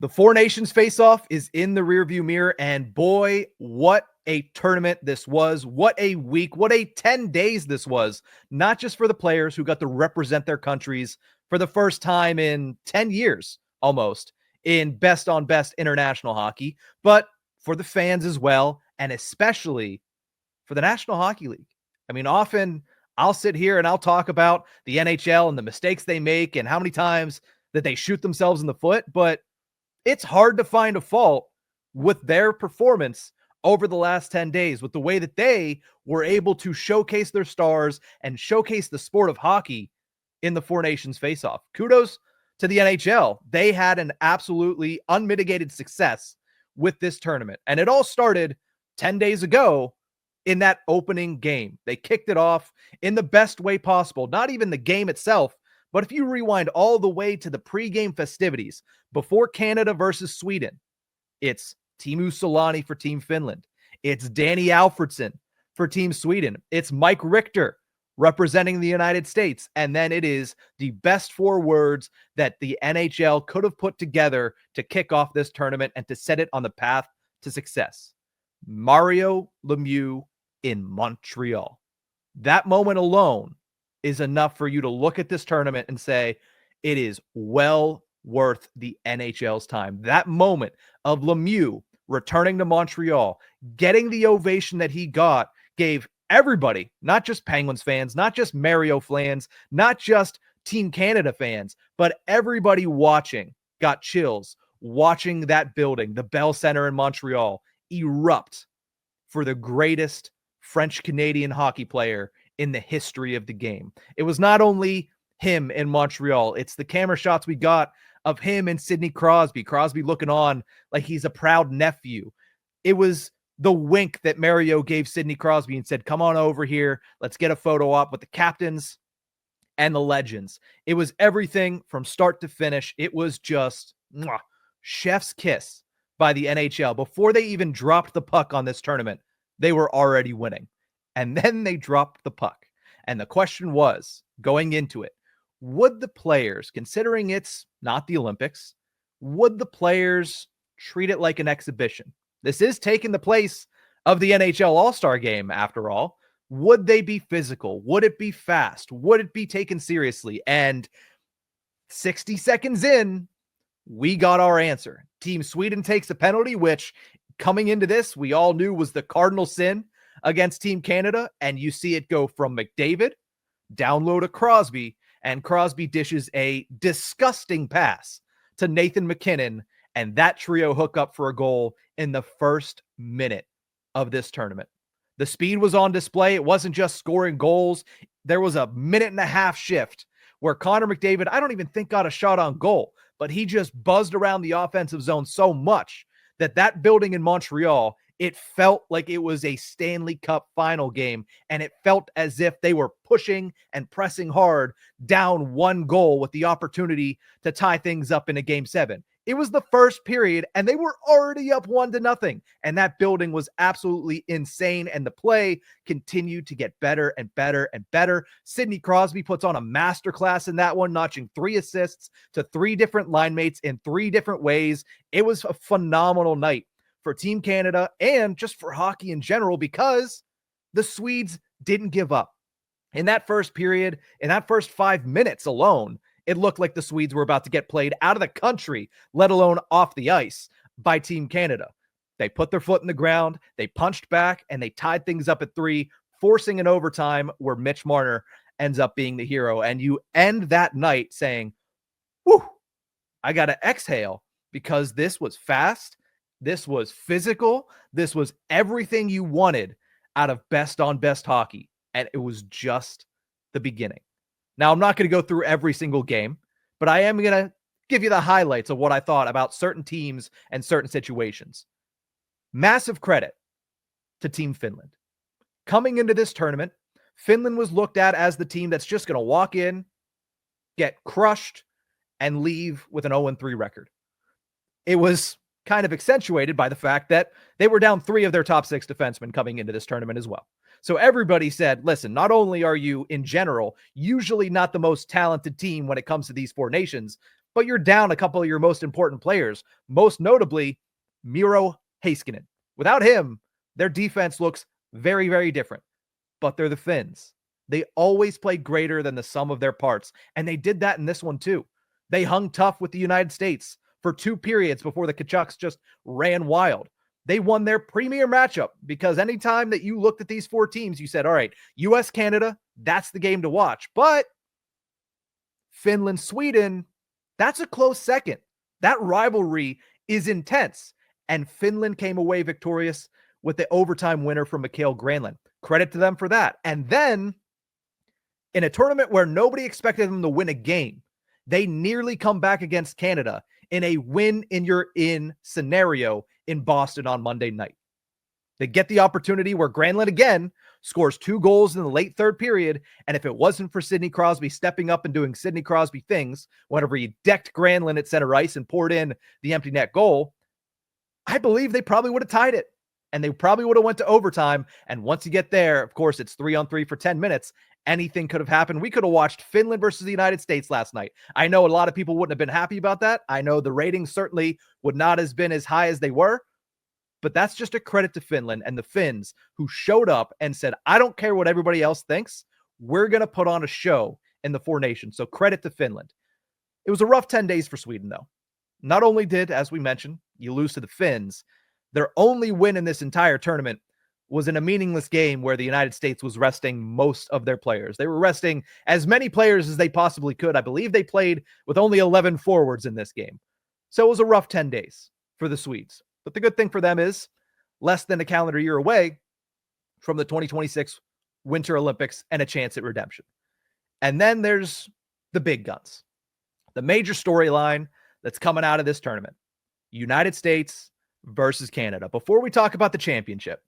The Four Nations face-off is in the rearview mirror, and boy, what a tournament this was. What a week. What a 10 days this was. Not just for the players who got to represent their countries for the first time in 10 years, almost, in best-on-best international hockey, but for the fans as well, and especially for the National Hockey League. I mean, often I'll sit here and I'll talk about the NHL and the mistakes they make and how many times that they shoot themselves in the foot, but it's hard to find a fault with their performance over the last 10 days, with the way that they were able to showcase their stars and showcase the sport of hockey in the Four Nations faceoff. Kudos to the NHL. They had an absolutely unmitigated success with this tournament. And it all started 10 days ago in that opening game. They kicked it off in the best way possible. Not even the game itself, but if you rewind all the way to the pregame festivities before Canada versus Sweden, it's Teemu Selanne for Team Finland. It's Danny Alfredsson for Team Sweden. It's Mike Richter representing the United States. And then it is the best four words that the NHL could have put together to kick off this tournament and to set it on the path to success. Mario Lemieux in Montreal. That moment alone is enough for you to look at this tournament and say, it is well worth the NHL's time. That moment of Lemieux returning to Montreal, getting the ovation that he got, gave everybody, not just Penguins fans, not just Mario fans, not just Team Canada fans, but everybody watching got chills watching that building, the Bell Center in Montreal, erupt for the greatest French-Canadian hockey player in the history of the game. It was not only him in Montreal, it's the camera shots we got of him and Sidney Crosby looking on like he's a proud nephew. It was the wink that Mario gave Sidney Crosby and said, come on over here, let's get a photo op with the captains and the legends. It was everything from start to finish. It was just chef's kiss by the NHL. Before they even dropped the puck on this tournament, they were already winning. And then they dropped the puck. And the question was, going into it, would the players, considering it's not the Olympics, would the players treat it like an exhibition? This is taking the place of the NHL All-Star Game, after all. Would they be physical? Would it be fast? Would it be taken seriously? And 60 seconds in, we got our answer. Team Sweden takes a penalty, which coming into this, we all knew was the cardinal sin against Team Canada. And you see it go from McDavid down low to Crosby, and Crosby dishes a disgusting pass to Nathan MacKinnon, and that trio hook up for a goal in the first minute of this tournament. The speed was on display. It wasn't just scoring goals. There was a minute and a half shift where Connor McDavid, I don't even think got a shot on goal, but he just buzzed around the offensive zone so much that building in Montreal, it felt like it was a Stanley Cup final game, and it felt as if they were pushing and pressing hard down one goal with the opportunity to tie things up in a game 7. It was the first period, and they were already up 1-0, and that building was absolutely insane, and the play continued to get better and better and better. Sidney Crosby puts on a masterclass in that one, notching 3 assists to 3 different line mates in 3 different ways. It was a phenomenal night for Team Canada and just for hockey in general, because the Swedes didn't give up. In that first period, in that first 5 minutes alone, it looked like the Swedes were about to get played out of the country, let alone off the ice, by Team Canada. They put their foot in the ground, they punched back, and they tied things up at 3, forcing an overtime where Mitch Marner ends up being the hero. And you end that night saying, whew, I got to exhale, because this was fast, this was physical, this was everything you wanted out of best-on-best hockey, and it was just the beginning. Now, I'm not going to go through every single game, but I am going to give you the highlights of what I thought about certain teams and certain situations. Massive credit to Team Finland. Coming into this tournament, Finland was looked at as the team that's just going to walk in, get crushed, and leave with an 0-3 record. It was kind of accentuated by the fact that they were down 3 of their top 6 defensemen coming into this tournament as well. So everybody said, listen, not only are you in general usually not the most talented team when it comes to these Four Nations, but you're down a couple of your most important players, most notably Miro Heiskanen. Without him, their defense looks very, very different, but they're the Finns. They always play greater than the sum of their parts, and they did that in this one too. They hung tough with the United States for 2 periods before the Tkachuks just ran wild. They won their premier matchup because anytime that you looked at these 4 teams, you said, all right, US, Canada, that's the game to watch. But Finland, Sweden, that's a close second. That rivalry is intense. And Finland came away victorious with the overtime winner from Mikael Granlund. Credit to them for that. And then in a tournament where nobody expected them to win a game, they nearly come back against Canada in a win in your in scenario in Boston on Monday night. They get the opportunity where Granlund again scores 2 goals in the late third period. And if it wasn't for Sidney Crosby stepping up and doing Sidney Crosby things, whenever he decked Granlund at center ice and poured in the empty net goal, I believe they probably would have tied it. And they probably would have went to overtime. And once you get there, of course, it's 3-on-3 for 10 minutes. Anything could have happened. We could have watched Finland versus the United States last night. I know a lot of people wouldn't have been happy about that. I know the ratings certainly would not have been as high as they were. But that's just a credit to Finland and the Finns who showed up and said, I don't care what everybody else thinks. We're going to put on a show in the 4 nations. So credit to Finland. It was a rough 10 days for Sweden, though. Not only did, as we mentioned, you lose to the Finns, their only win in this entire tournament was in a meaningless game where the United States was resting most of their players. They were resting as many players as they possibly could. I believe they played with only 11 forwards in this game. So it was a rough 10 days for the Swedes. But the good thing for them is less than a calendar year away from the 2026 Winter Olympics and a chance at redemption. And then there's the big guns, the major storyline that's coming out of this tournament, United States versus Canada. Before we talk about the championship,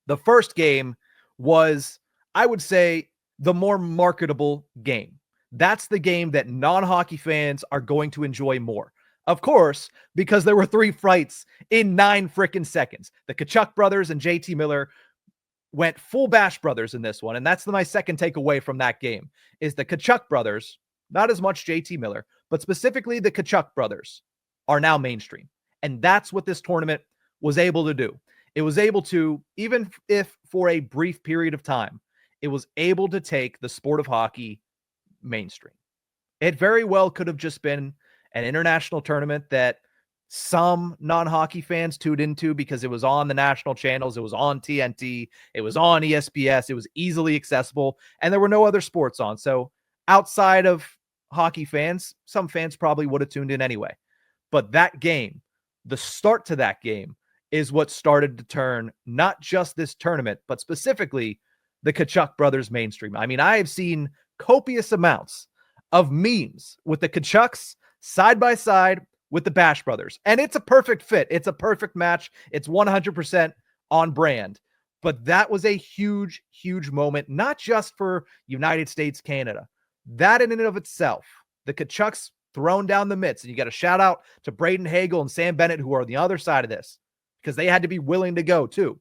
the first game was, I would say, the more marketable game. That's the game that non-hockey fans are going to enjoy more. Of course, because there were 3 fights in 9 freaking seconds. The Tkachuk brothers and JT Miller went full Bash Brothers in this one. And that's my second takeaway from that game, is the Tkachuk brothers, not as much JT Miller, but specifically the Tkachuk brothers, are now mainstream. And that's what this tournament was able to do. It was able to, even if for a brief period of time, it was able to take the sport of hockey mainstream. It very well could have just been an international tournament that some non-hockey fans tuned into because it was on the national channels. It was on TNT. It was on ESPN. It was easily accessible, and there were no other sports on. So outside of hockey fans, some fans probably would have tuned in anyway. But that game, the start to that game, is what started to turn not just this tournament, but specifically the Tkachuk brothers mainstream. I mean, I have seen copious amounts of memes with the Tkachuks side by side with the Bash brothers. And it's a perfect fit. It's a perfect match. It's 100% on brand. But that was a huge, huge moment, not just for United States, Canada. That in and of itself, the Tkachuks thrown down the mitts. And you got to shout out to Braden Hagel and Sam Bennett, who are on the other side of this, because they had to be willing to go too.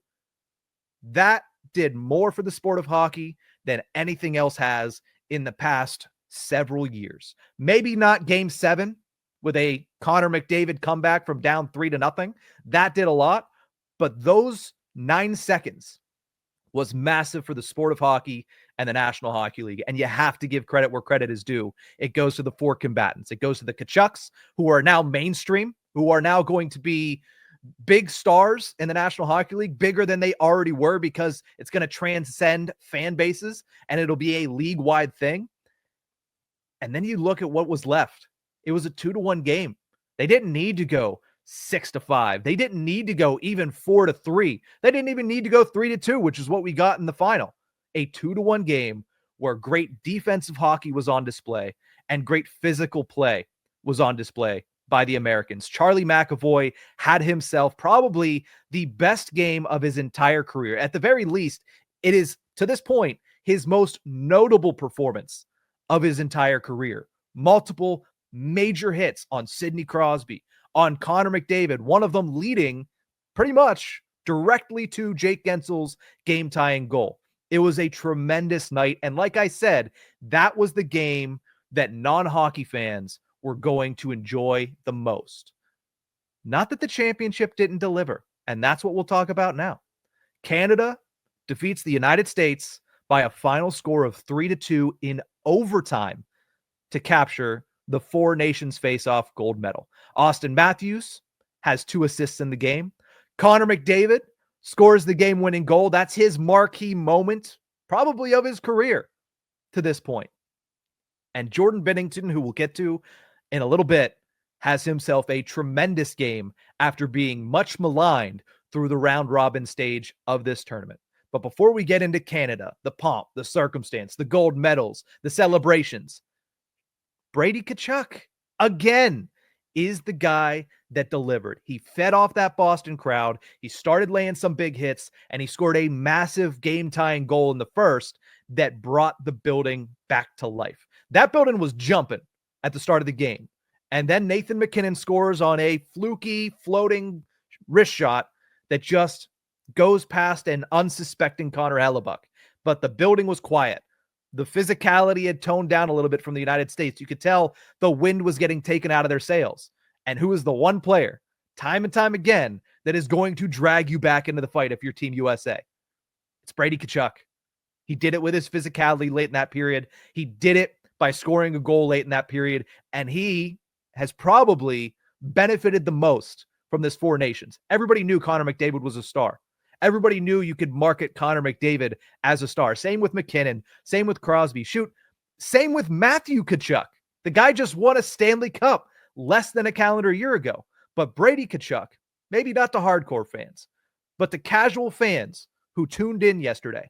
That did more for the sport of hockey than anything else has in the past several years. Maybe not game 7 with a Connor McDavid comeback from down 3-0. That did a lot, but those 9 seconds was massive for the sport of hockey and the National Hockey League. And you have to give credit where credit is due. It goes to the 4 combatants. It goes to the Tkachuks, who are now mainstream, who are now going to be big stars in the National Hockey League, bigger than they already were, because it's going to transcend fan bases and it'll be a league-wide thing. And then you look at what was left. It was a 2-1 game. They didn't need to go 6-5. They didn't need to go even 4-3. They didn't even need to go 3-2, which is what we got in the final. A 2-1 game where great defensive hockey was on display and great physical play was on display by the Americans. Charlie McAvoy had himself probably the best game of his entire career. At the very least, it is, to this point, his most notable performance of his entire career. Multiple major hits on Sidney Crosby, on Connor McDavid, one of them leading pretty much directly to Jake Gensel's game-tying goal. It was a tremendous night. And like I said, that was the game that non-hockey fans were going to enjoy the most. Not that the championship didn't deliver, and that's what we'll talk about now. Canada defeats the United States by a final score of 3-2 in overtime to capture the Four Nations face-off gold medal. Austin Matthews has 2 assists in the game. Connor McDavid scores the game-winning goal. That's his marquee moment, probably of his career to this point. And Jordan Binnington, who we'll get to in a little bit, has himself a tremendous game after being much maligned through the round-robin stage of this tournament. But before we get into Canada, the pomp, the circumstance, the gold medals, the celebrations, Brady Tkachuk, again, is the guy that delivered. He fed off that Boston crowd. He started laying some big hits, and he scored a massive game-tying goal in the first that brought the building back to life. That building was jumping at the start of the game. And then Nathan MacKinnon scores on a fluky, floating wrist shot that just goes past an unsuspecting Connor Hellebuck. But the building was quiet. The physicality had toned down a little bit from the United States. You could tell the wind was getting taken out of their sails. And who is the one player, time and time again, that is going to drag you back into the fight if you're Team USA? It's Brady Tkachuk. He did it with his physicality late in that period. He did it by scoring a goal late in that period. And he has probably benefited the most from this Four Nations. Everybody knew Connor McDavid was a star. Everybody knew you could market Connor McDavid as a star. Same with MacKinnon. Same with Crosby. Same with Matthew Tkachuk. The guy just won a Stanley Cup less than a calendar year ago. But Brady Tkachuk, maybe not the hardcore fans, but the casual fans who tuned in yesterday,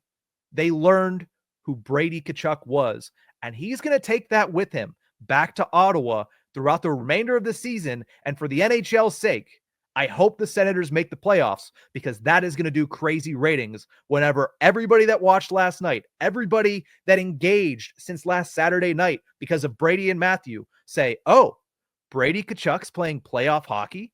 they learned who Brady Tkachuk was. And he's going to take that with him back to Ottawa throughout the remainder of the season. And for the NHL's sake, I hope the Senators make the playoffs, because that is going to do crazy ratings whenever everybody that watched last night, everybody that engaged since last Saturday night because of Brady and Matthew say, oh, Brady Tkachuk's playing playoff hockey.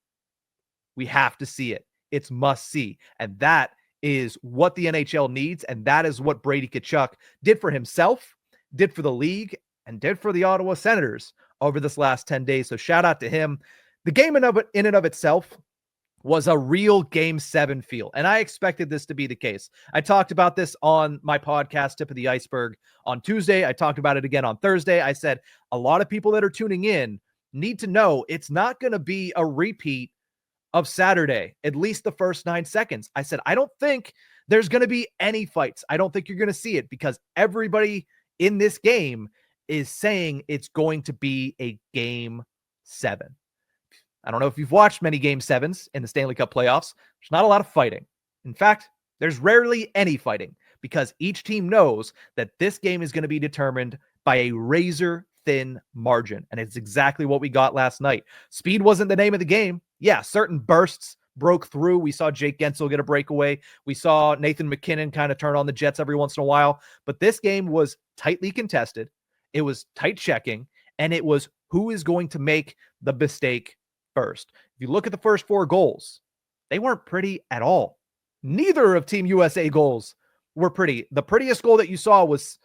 We have to see it. It's must see. And that is what the NHL needs. And that is what Brady Tkachuk did for himself, did for the league, and did for the Ottawa Senators over this last 10 days. So shout out to him. The game in and of itself was a real Game 7 feel, and I expected this to be the case. I talked about this on my podcast, Tip of the Iceberg, on Tuesday. I talked about it again on Thursday. I said a lot of people that are tuning in need to know it's not going to be a repeat of Saturday, at least the first 9 seconds. I said, I don't think there's going to be any fights. I don't think you're going to see it, because everybody in this game is saying it's going to be a Game 7. I don't know if you've watched many Game 7s in the Stanley Cup playoffs. There's not a lot of fighting. In fact, there's rarely any fighting, because each team knows that this game is going to be determined by a razor-thin margin, and it's exactly what we got last night. Speed wasn't the name of the game. Yeah, certain bursts broke through. We saw Jake Gensel get a breakaway. We saw Nathan MacKinnon kind of turn on the Jets every once in a while. But this game was tightly contested. It was tight checking, and it was who is going to make the mistake first. If you look at the first 4 goals, they weren't pretty at all. Neither of Team USA goals were pretty. The prettiest goal that you saw was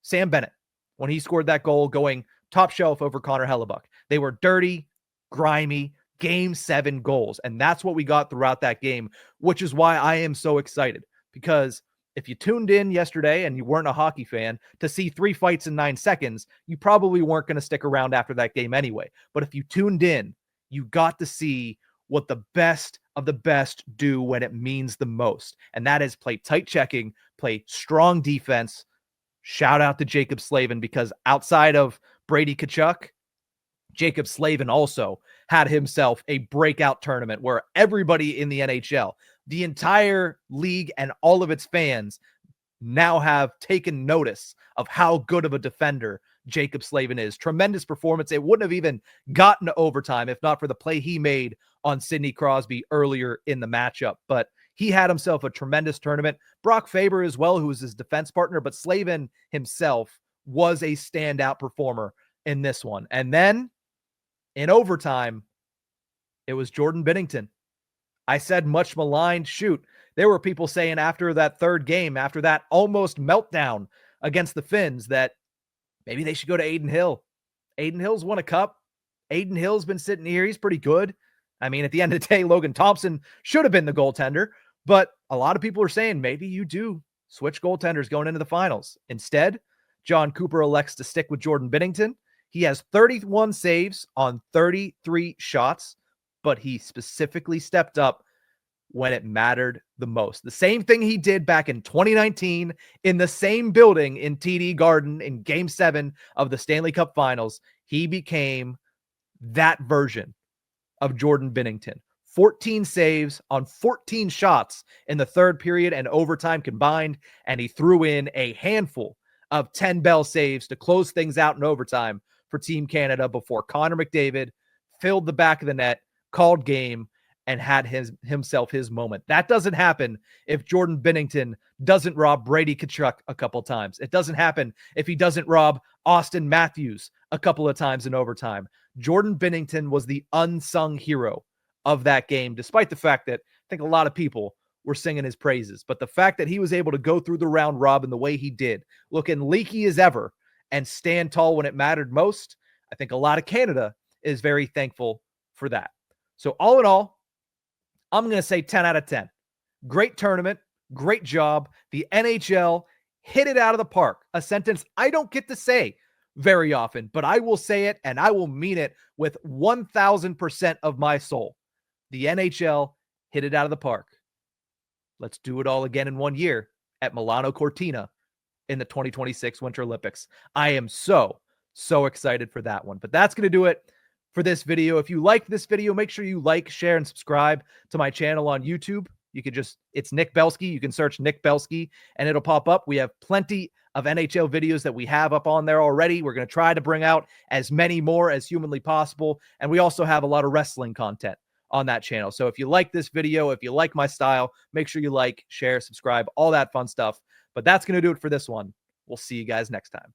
Sam Bennett when he scored that goal going top shelf over Connor Hellebuck. They were dirty, grimy, Game 7 goals. And that's what we got throughout that game, which is why I am so excited. Because if you tuned in yesterday and you weren't a hockey fan to see 3 fights in 9 seconds, you probably weren't going to stick around after that game anyway. But if you tuned in, you got to see what the best of the best do when it means the most. And that is play tight checking, play strong defense. Shout out to Jacob Slavin, because outside of Brady Tkachuk, Jacob Slavin also had himself a breakout tournament where everybody in the NHL, the entire league and all of its fans, now have taken notice of how good of a defender Jacob Slavin is. Tremendous performance. It wouldn't have even gotten to overtime if not for the play he made on Sidney Crosby earlier in the matchup. But he had himself a tremendous tournament. Brock Faber as well, who was his defense partner, but Slavin himself was a standout performer in this one. And then in overtime, it was Jordan Binnington. I said much maligned. Shoot, there were people saying after that third game, after that almost meltdown against the Finns, that maybe they should go to Adin Hill. Adin Hill's won a cup. Aiden Hill's been sitting here. He's pretty good. I mean, at the end of the day, Logan Thompson should have been the goaltender, but a lot of people are saying maybe you do switch goaltenders going into the finals. Instead, John Cooper elects to stick with Jordan Binnington. He has 31 saves on 33 shots, but he specifically stepped up when it mattered the most. The same thing he did back in 2019 in the same building in TD Garden in Game 7 of the Stanley Cup Finals. He became that version of Jordan Binnington. 14 saves on 14 shots in the third period and overtime combined, and he threw in a handful of 10 bell saves to close things out in overtime for Team Canada before Connor McDavid filled the back of the net, called game, and had himself his moment. That doesn't happen if Jordan Binnington doesn't rob Brady Tkachuk a couple times. It doesn't happen if he doesn't rob Austin Matthews a couple of times in overtime. Jordan Binnington was the unsung hero of that game, despite the fact that I think a lot of people were singing his praises. But the fact that he was able to go through the round robin the way he did, looking leaky as ever, and stand tall when it mattered most, I think a lot of Canada is very thankful for that. So all in all, I'm going to say 10 out of 10. Great tournament. Great job. The NHL hit it out of the park. A sentence I don't get to say very often, but I will say it and I will mean it with 1,000% of my soul. The NHL hit it out of the park. Let's do it all again in 1 year at Milano Cortina in the 2026 Winter Olympics. I am so excited for that one. But that's going to do it for this video. If you like this video, make sure you like, share, and subscribe to my channel on YouTube. You could it's Nick Belsky. You can search Nick Belsky and it'll pop up. We have plenty of NHL videos that we have up on there already. We're going to try to bring out as many more as humanly possible. And we also have a lot of wrestling content on that channel. So if you like this video, if you like my style, make sure you like, share, subscribe, all that fun stuff. But that's going to do it for this one. We'll see you guys next time.